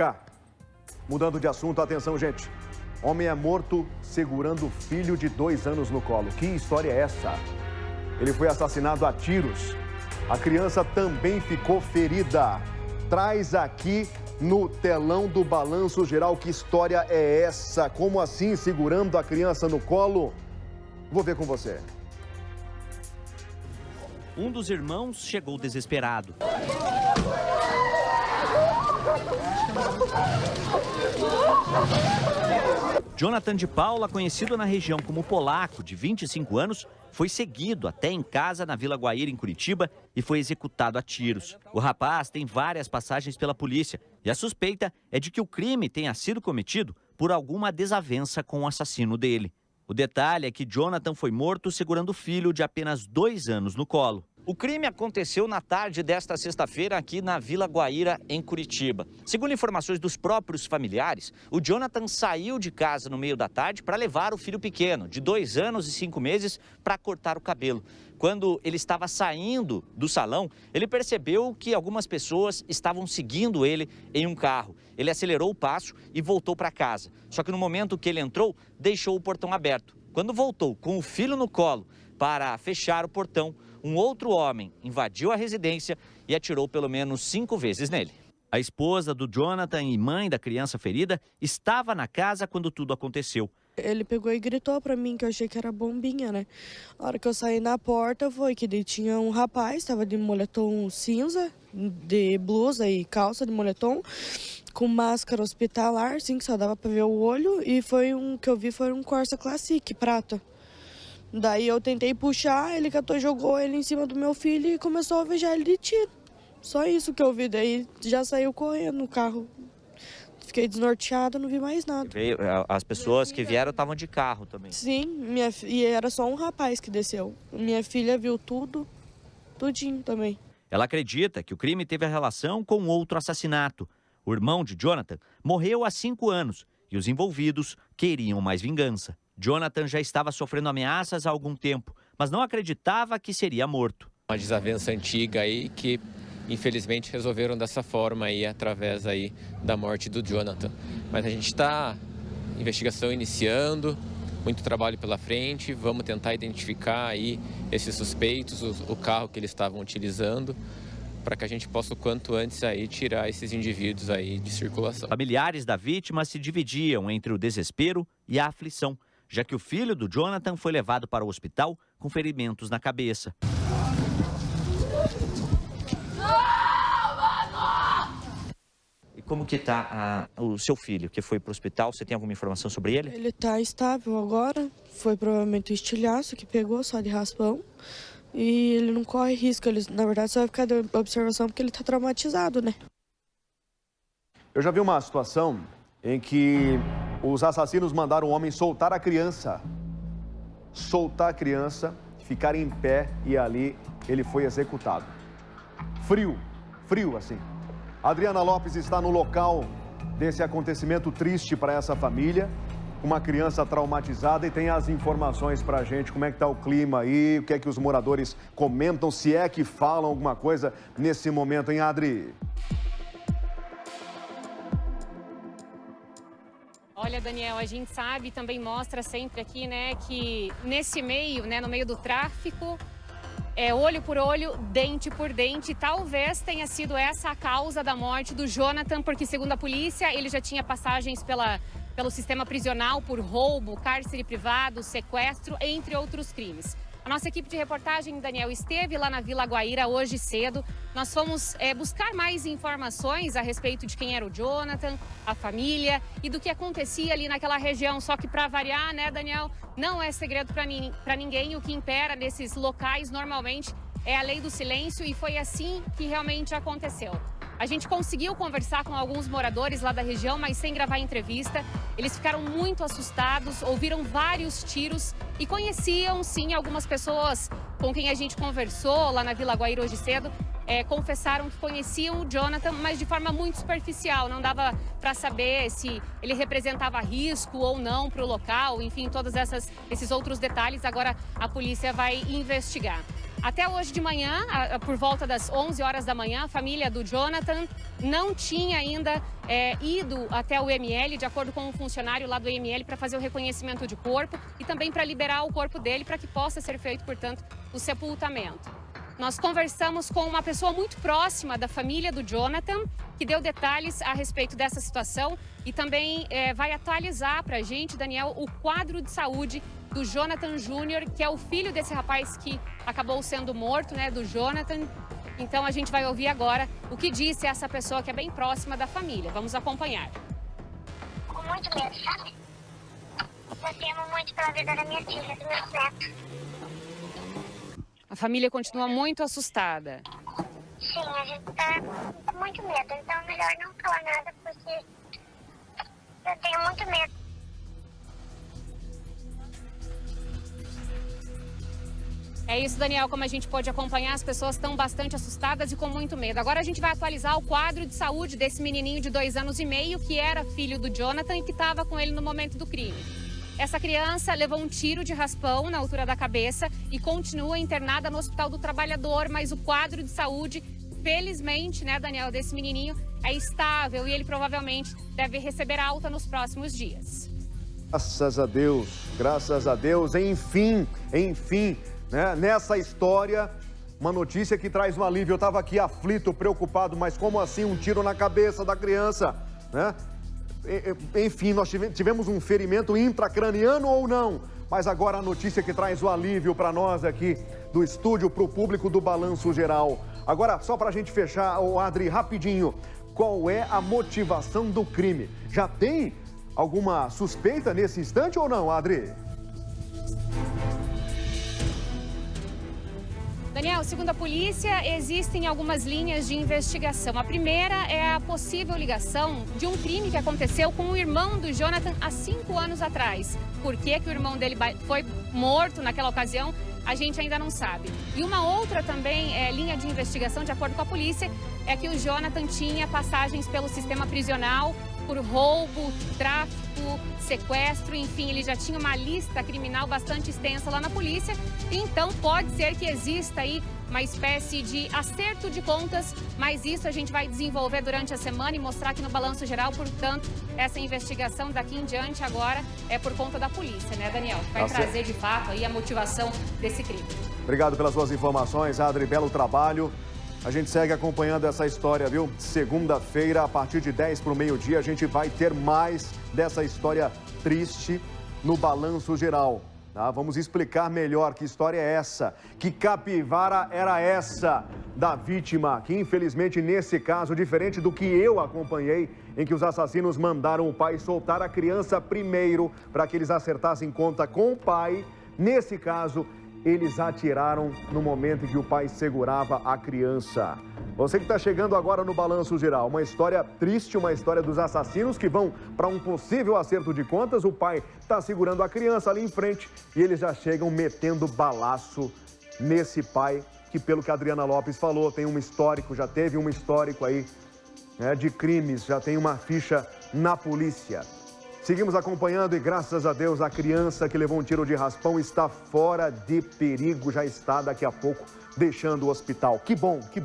cá. Mudando de assunto, atenção, gente. Homem é morto segurando filho de 2 anos no colo. Que história é essa? Ele foi assassinado a tiros. A criança também ficou ferida. Traz aqui no telão do Balanço Geral que história é essa? Como assim segurando a criança no colo? Vou ver com você. Um dos irmãos chegou desesperado. Jonathan de Paula, conhecido na região como Polaco, de 25 anos, foi seguido até em casa na Vila Guaíra, em Curitiba, e foi executado a tiros. O rapaz tem várias passagens pela polícia e a suspeita é de que o crime tenha sido cometido por alguma desavença com o assassino dele. O detalhe é que Jonathan foi morto segurando o filho de apenas 2 anos no colo. O crime aconteceu na tarde desta sexta-feira aqui na Vila Guaíra, em Curitiba. Segundo informações dos próprios familiares, o Jonathan saiu de casa no meio da tarde para levar o filho pequeno, de 2 anos e 5 meses, para cortar o cabelo. Quando ele estava saindo do salão, ele percebeu que algumas pessoas estavam seguindo ele em um carro. Ele acelerou o passo e voltou para casa. Só que no momento que ele entrou, deixou o portão aberto. Quando voltou com o filho no colo para fechar o portão, um outro homem invadiu a residência e atirou pelo menos 5 vezes nele. A esposa do Jonathan e mãe da criança ferida estava na casa quando tudo aconteceu. Ele pegou e gritou pra mim que eu achei que era bombinha, né? A hora que eu saí na porta foi que daí tinha um rapaz, estava de moletom cinza, de blusa e calça de moletom, com máscara hospitalar, assim, que só dava pra ver o olho, e foi que eu vi foi um Corsa Classic, prata. Daí eu tentei puxar, ele catou, jogou ele em cima do meu filho e começou a alvejar ele de tiro. Só isso que eu vi, daí já saiu correndo no carro. Fiquei desnorteada, não vi mais nada. As pessoas que vieram estavam de carro também. Sim, e era só um rapaz que desceu. Minha filha viu tudo, tudinho também. Ela acredita que o crime teve relação com outro assassinato. O irmão de Jonathan morreu há 5 anos e os envolvidos queriam mais vingança. Jonathan já estava sofrendo ameaças há algum tempo, mas não acreditava que seria morto. Uma desavença antiga aí que, infelizmente, resolveram dessa forma aí, através aí da morte do Jonathan. Mas a gente está, investigação iniciando, muito trabalho pela frente, vamos tentar identificar aí esses suspeitos, o carro que eles estavam utilizando, para que a gente possa o quanto antes aí tirar esses indivíduos aí de circulação. Familiares da vítima se dividiam entre o desespero e a aflição, já que o filho do Jonathan foi levado para o hospital com ferimentos na cabeça. E como que está o seu filho que foi para o hospital? Você tem alguma informação sobre ele? Ele está estável agora, foi provavelmente o estilhaço que pegou, só de raspão. E ele não corre risco, ele na verdade só vai ficar de observação porque ele está traumatizado, né? Eu já vi uma situação em que os assassinos mandaram o homem soltar a criança. Soltar a criança, ficar em pé e ali ele foi executado. Frio assim. Adriana Lopes está no local desse acontecimento triste para essa família. Uma criança traumatizada e tem as informações para a gente, como é que está o clima aí, o que é que os moradores comentam, se é que falam alguma coisa nesse momento, hein, Adri? Olha, Daniel, a gente sabe, também mostra sempre aqui, né, que nesse meio, né, no meio do tráfico, olho por olho, dente por dente, talvez tenha sido essa a causa da morte do Jonathan, porque segundo a polícia, ele já tinha passagens pelo sistema prisional por roubo, cárcere privado, sequestro, entre outros crimes. A nossa equipe de reportagem, Daniel, esteve lá na Vila Guaíra hoje cedo. Nós fomos buscar mais informações a respeito de quem era o Jonathan, a família e do que acontecia ali naquela região. Só que para variar, né, Daniel, não é segredo para ninguém. O que impera nesses locais normalmente é a lei do silêncio e foi assim que realmente aconteceu. A gente conseguiu conversar com alguns moradores lá da região, mas sem gravar entrevista. Eles ficaram muito assustados, ouviram vários tiros e conheciam, sim, algumas pessoas com quem a gente conversou lá na Vila Guaíra hoje cedo. Confessaram que conheciam o Jonathan, mas de forma muito superficial. Não dava para saber se ele representava risco ou não para o local. Enfim, todos esses outros detalhes agora a polícia vai investigar. Até hoje de manhã, por volta das 11 horas da manhã, a família do Jonathan não tinha ainda ido até o IML, de acordo com um funcionário lá do IML, para fazer o reconhecimento de corpo e também para liberar o corpo dele para que possa ser feito, portanto, o sepultamento. Nós conversamos com uma pessoa muito próxima da família do Jonathan, que deu detalhes a respeito dessa situação e também vai atualizar para a gente, Daniel, o quadro de saúde do Jonathan Júnior, que é o filho desse rapaz que acabou sendo morto, né, do Jonathan. Então a gente vai ouvir agora o que disse essa pessoa que é bem próxima da família. Vamos acompanhar. Com muito medo, sabe? Eu temo muito pela vida da minha filha, do meu neto. A família continua muito assustada. Sim, a gente tá com muito medo, então é melhor não falar nada, porque eu tenho muito medo. É isso, Daniel, como a gente pode acompanhar, as pessoas estão bastante assustadas e com muito medo. Agora a gente vai atualizar o quadro de saúde desse menininho de 2 anos e meio, que era filho do Jonathan e que estava com ele no momento do crime. Essa criança levou um tiro de raspão na altura da cabeça e continua internada no Hospital do Trabalhador, mas o quadro de saúde, felizmente, né, Daniel, desse menininho é estável e ele provavelmente deve receber alta nos próximos dias. Graças a Deus, enfim, né? Nessa história, uma notícia que traz um alívio. Eu estava aqui aflito, preocupado, mas como assim um tiro na cabeça da criança, né? Enfim, nós tivemos um ferimento intracraniano ou não, mas agora a notícia que traz o alívio para nós aqui do estúdio, para o público do Balanço Geral. Agora, só para a gente fechar, Adri, rapidinho, qual é a motivação do crime? Já tem alguma suspeita nesse instante ou não, Adri? Daniel, segundo a polícia, existem algumas linhas de investigação. A primeira é a possível ligação de um crime que aconteceu com o irmão do Jonathan há 5 anos atrás. Por que o irmão dele foi morto naquela ocasião, a gente ainda não sabe. E uma outra também linha de investigação, de acordo com a polícia, é que o Jonathan tinha passagens pelo sistema prisional por roubo, tráfico, sequestro, enfim, ele já tinha uma lista criminal bastante extensa lá na polícia. Então pode ser que exista aí uma espécie de acerto de contas, mas isso a gente vai desenvolver durante a semana e mostrar aqui no Balanço Geral. Portanto, essa investigação daqui em diante agora é por conta da polícia, né, Daniel? Vai trazer de fato aí a motivação desse crime. Obrigado pelas suas informações, Adri, belo trabalho. A gente segue acompanhando essa história, viu? Segunda-feira, a partir de 10 para o meio-dia, a gente vai ter mais dessa história triste no Balanço Geral. Tá? Vamos explicar melhor que história é essa, que capivara era essa da vítima, que infelizmente nesse caso, diferente do que eu acompanhei, em que os assassinos mandaram o pai soltar a criança primeiro para que eles acertassem conta com o pai, nesse caso, eles atiraram no momento em que o pai segurava a criança. Você que está chegando agora no Balanço Geral, uma história triste, uma história dos assassinos que vão para um possível acerto de contas. O pai está segurando a criança ali em frente e eles já chegam metendo balaço nesse pai que, pelo que a Adriana Lopes falou, tem um histórico, já teve um histórico aí, né, de crimes, já tem uma ficha na polícia. Seguimos acompanhando e, graças a Deus, a criança que levou um tiro de raspão está fora de perigo, já está daqui a pouco deixando o hospital. Que bom, que